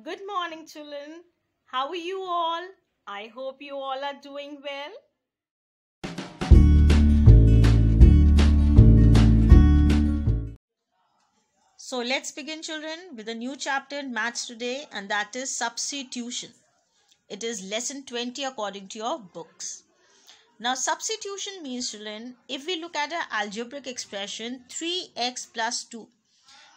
Good morning, children. How are you all? I hope you all are doing well. So let's begin, children, with a new chapter in maths today, and that is substitution. It is lesson 20 according to your books. Now, substitution means, children, if we look at an algebraic expression 3x plus 2,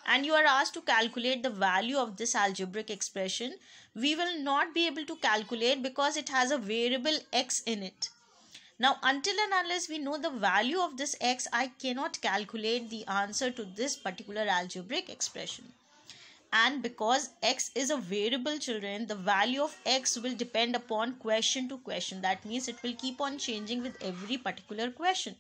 and you are asked to calculate the value of this algebraic expression, we will not be able to calculate because it has a variable x in it. Now, until and unless we know the value of this x, I cannot calculate the answer to this particular algebraic expression. And because x is a variable, children, the value of x will depend upon question to question. That means it will keep on changing with every particular question.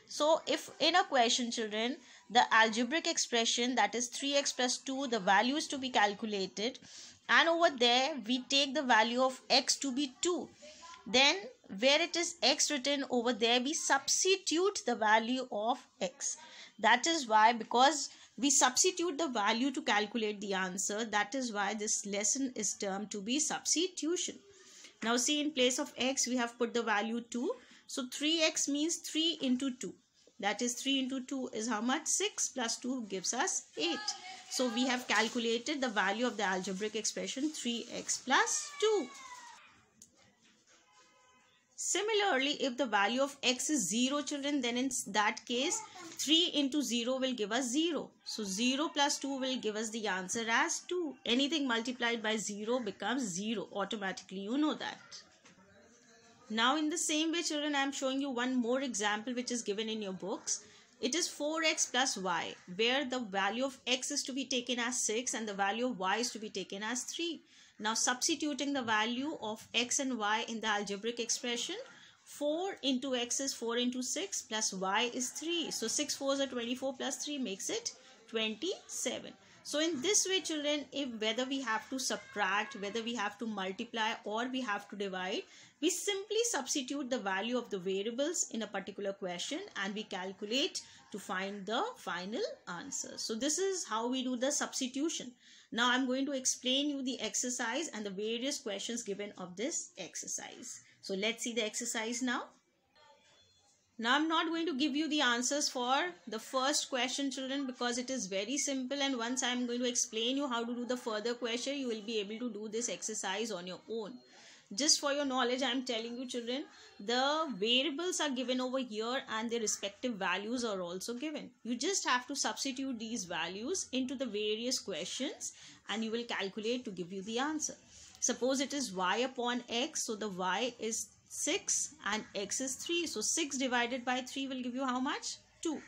So if in a question, children, the algebraic expression that is 3x plus 2, the value is to be calculated, and over there we take the value of x to be 2, then where it is x written over there, we substitute the value of x. That is why, because we substitute the value to calculate the answer, that is why this lesson is termed to be substitution. Now see, in place of x we have put the value 2. So 3x means 3 into 2. That is 3 into 2 is how much? 6 plus 2 gives us 8. So we have calculated the value of the algebraic expression 3x plus 2. Similarly, if the value of x is 0, children, then in that case 3 into 0 will give us 0. So 0 plus 2 will give us the answer as 2. Anything multiplied by 0 becomes 0 automatically. You know that. Now in the same way, children, I am showing you one more example which is given in your books. It is 4x plus y, where the value of x is to be taken as 6 and the value of y is to be taken as 3. Now substituting the value of x and y in the algebraic expression, 4 into x is 4 into 6 plus y is 3. So 6 4s are 24 plus 3 makes it 27. So in this way, children, if whether we have to subtract, whether we have to multiply or we have to divide, we simply substitute the value of the variables in a particular question and we calculate to find the final answer. So this is how we do the substitution. Now I'm going to explain you the exercise and the various questions given of this exercise. So let's see the exercise now. Now I'm not going to give you the answers for the first question, children, because it is very simple, and once I'm going to explain you how to do the further question, you will be able to do this exercise on your own. Just for your knowledge, I'm telling you, children, the variables are given over here and their respective values are also given. You just have to substitute these values into the various questions and you will calculate to give you the answer. Suppose it is y upon x, so the y is 6 and x is 3. So 6 divided by 3 will give you how much? 2.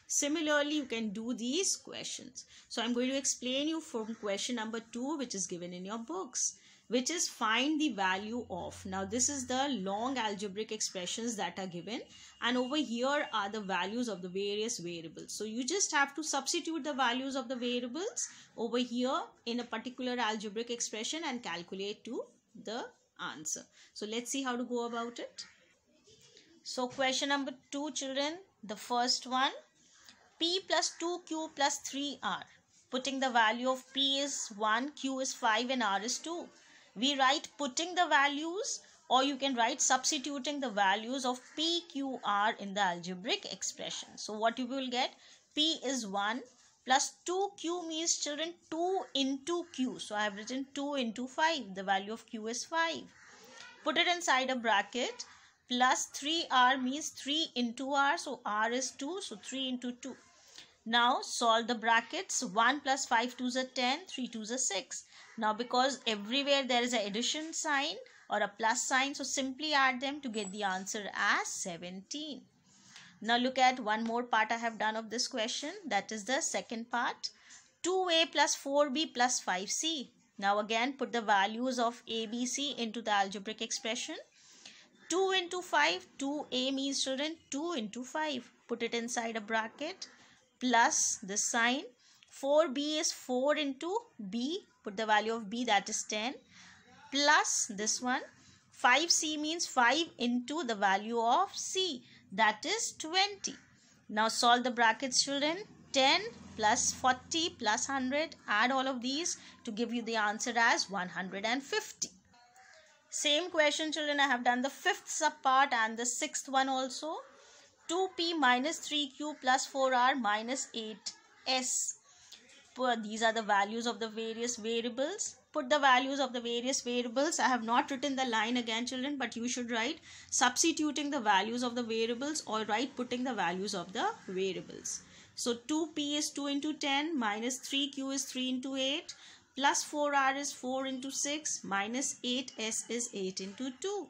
Similarly, you can do these questions. So I'm going to explain you from question number 2, which is given in your books, which is find the value of. Now this is the long algebraic expressions that are given, and over here are the values of the various variables. So you just have to substitute the values of the variables over here in a particular algebraic expression and calculate to the answer. So let's see how to go about it. So question number 2, children, the first one, p plus 2q plus 3r. Putting the value of p is 1, q is 5 and r is 2. We write putting the values, or you can write substituting the values of p, q, r in the algebraic expression. So what you will get? P is 1 plus 2q means, children, 2 into q. So I have written 2 into 5. The value of q is 5. Put it inside a bracket. Plus 3r means 3 into r. So r is 2. So 3 into 2. Now solve the brackets. 1 plus 5 2s are 10. 3 2s are 6. Now because everywhere there is an addition sign or a plus sign, so simply add them to get the answer as 17. Now look at one more part I have done of this question. That is the second part. 2a plus 4b plus 5c. Now again put the values of a, b, c into the algebraic expression. 2 into 5. 2a means, children, 2 into 5. Put it inside a bracket. Plus the sign. 4b is 4 into b. Put the value of b, that is 10. Plus this one. 5c means 5 into the value of c. That is 20. Now solve the brackets, children. 10 plus 40 plus 100, add all of these to give you the answer as 150. Same question, children, I have done the fifth sub part and the sixth one also. 2p minus 3q plus 4r minus 8s. These are the values of the various variables. Put the values of the various variables. I have not written the line again, children, but you should write substituting the values of the variables or write putting the values of the variables. So 2p is 2 into 10 minus 3q is 3 into 8 plus 4r is 4 into 6 minus 8s is 8 into 2.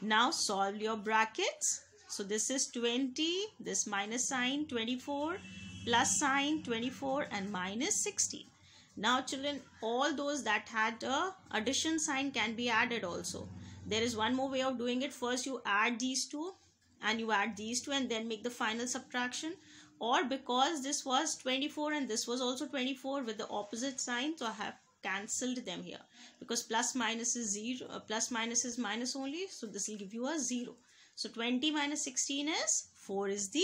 Now solve your brackets. So this is 20, this minus sign 24, plus sign 24 and minus 16. Now children, all those that had a addition sign can be added also. There is one more way of doing it. First you add these two and you add these two and then make the final subtraction. Or because this was 24 and this was also 24 with the opposite sign, so I have cancelled them here because plus minus is 0, plus minus is minus only, so this will give you a 0. So 20 minus 16 is 4 is the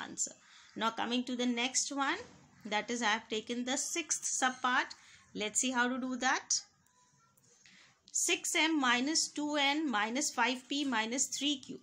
answer. Now coming to the next one, that is I have taken the sixth sub part. Let's see how to do that. 6m minus 2n minus 5p minus 3q.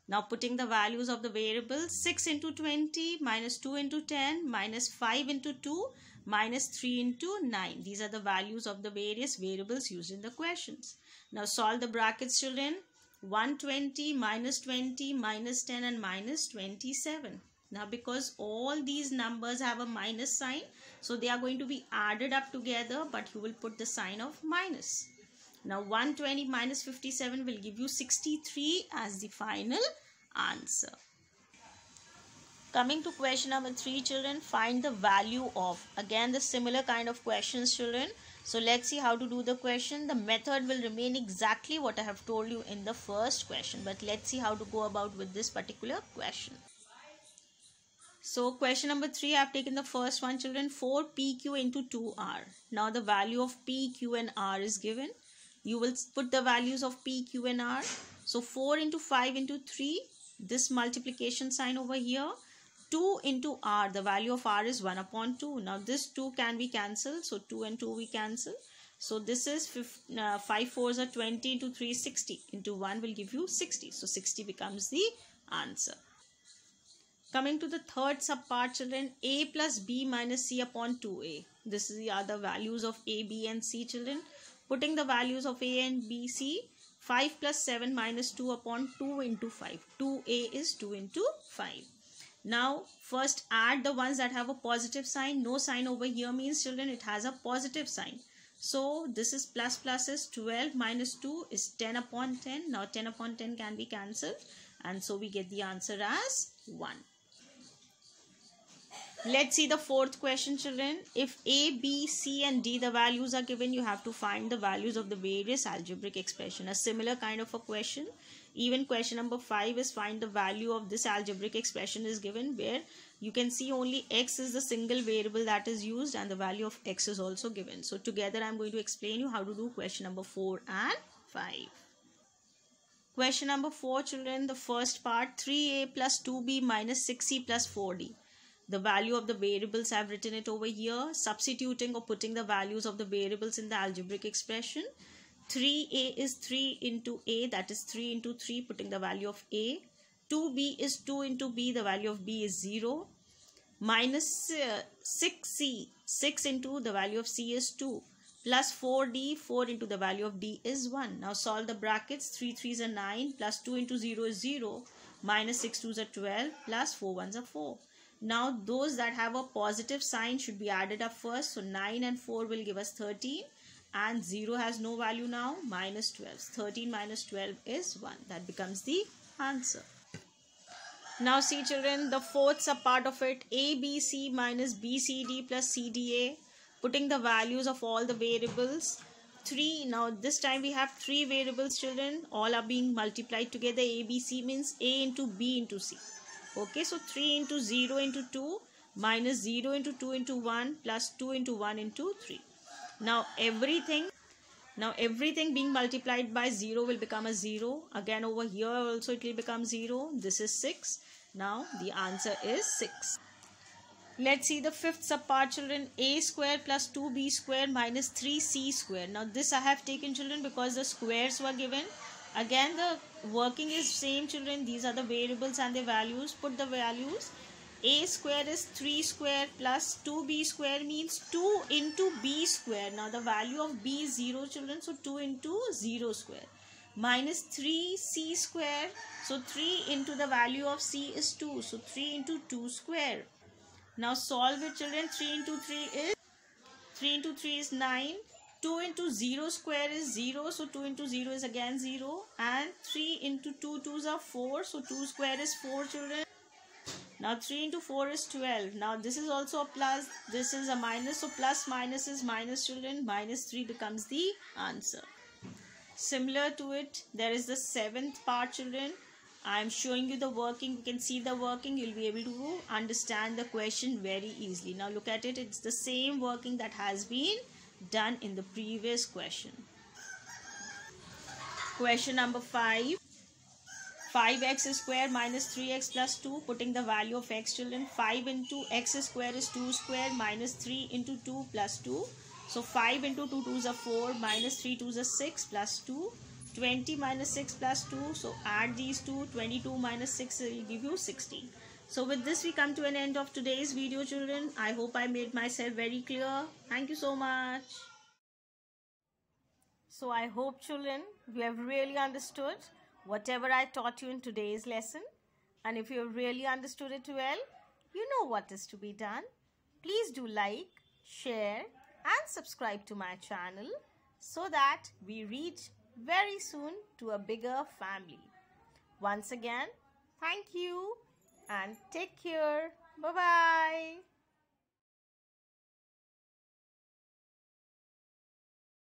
Now putting the values of the variables, 6 into 20 minus 2 into 10 minus 5 into 2 minus 3 into 9. These are the values of the various variables used in the questions. Now solve the brackets, children. 120 minus 20 minus 10 and minus 27. Now because all these numbers have a minus sign, so they are going to be added up together, but you will put the sign of minus. Now 120 minus 57 will give you 63 as the final answer. Coming to question number 3, children, find the value of. Again the similar kind of questions, children. So let's see how to do the question. The method will remain exactly what I have told you in the first question, but let's see how to go about with this particular question. So question number 3, I have taken the first one, children, 4pq into 2r. Now the value of p, q and r is given. You will put the values of p, q and r. So 4 into 5 into 3, this multiplication sign over here. 2 into r, the value of r is 1 upon 2. Now this 2 can be cancelled, so 2 and 2 we cancel. So this is 5 4s are 20 into 3 60 into 1 will give you 60. So 60 becomes the answer. Coming to the third sub part, children, a plus b minus c upon 2a. This is the other values of a, b and c, children. Putting the values of a and b, c. 5 plus 7 minus 2 upon 2 into 5. 2a is 2 into 5. Now first add the ones that have a positive sign. No sign over here means, children, it has a positive sign. So this is plus is 12 minus 2 is 10 upon 10. Now 10 upon 10 can be cancelled and so we get the answer as 1. Let's see the fourth question, children. If a, b, c and d the values are given, you have to find the values of the various algebraic expression. A similar kind of a question. Even question number 5 is find the value of this algebraic expression is given, where you can see only x is the single variable that is used and the value of x is also given. So together I am going to explain you how to do question number 4 and 5. Question number 4, children, the first part, 3a plus 2b minus 6c plus 4d. The value of the variables, I have written it over here, substituting or putting the values of the variables in the algebraic expression. 3a is 3 into a, that is 3 into 3, putting the value of a. 2b is 2 into b, the value of b is 0. Minus 6c, 6 into the value of c is 2. Plus 4d, 4 into the value of d is 1. Now solve the brackets. 3 3s are 9, plus 2 into 0 is 0, minus 6 2s are 12, plus 4 1s are 4. Now those that have a positive sign should be added up first. So 9 and 4 will give us 13 and 0 has no value now, minus 12. 13 minus 12 is 1. That becomes the answer. Now see, children, the fourth sub part of it, a, b, c minus b, c, d plus c, d, a. Putting the values of all the variables. 3, now this time we have 3 variables, children. All are being multiplied together. A, b, c means a into b into c. Okay, so 3 into 0 into 2 minus 0 into 2 into 1 plus 2 into 1 into 3. Now everything being multiplied by 0 will become a 0. Again over here also it will become 0. This is 6. Now the answer is 6. Let's see the fifth subpart, children. A square plus 2b square minus 3c square. Now this I have taken, children, because the squares were given. Again, the working is same, children. These are the variables and the values. Put the values. A square is 3 square plus 2b square means 2 into b square. Now the value of b is 0, children. So 2 into 0 square. Minus 3c square. So 3 into the value of c is 2. So 3 into 2 square. Now solve it, children. 3 into 3 is 9. 2 into 0 square is 0. So 2 into 0 is again 0. And 3 into 2 2s are 4. So 2 square is 4, children. Now 3 into 4 is 12. Now this is also a plus. This is a minus. So plus minus is minus, children. Minus 3 becomes the answer. Similar to it, there is the seventh part, children. I am showing you the working. You can see the working. You'll be able to understand the question very easily. Now look at it. It's the same working that has been done in the previous question. Question number 5. 5x square minus 3x plus 2. Putting the value of x, children. 5 into x square is 2 square minus 3 into 2 plus 2. So 5 into 2 2s are 4 minus 3 2s are 6 plus 2. 20 minus 6 plus 2. So add these two. 22 minus 6 will give you 16. So with this we come to an end of today's video, children. I hope I made myself very clear. Thank you so much. So I hope, children, you have really understood whatever I taught you in today's lesson. And if you have really understood it well, you know what is to be done. Please do like, share and subscribe to my channel so that we reach very soon to a bigger family. Once again, thank you and take care. Bye-bye.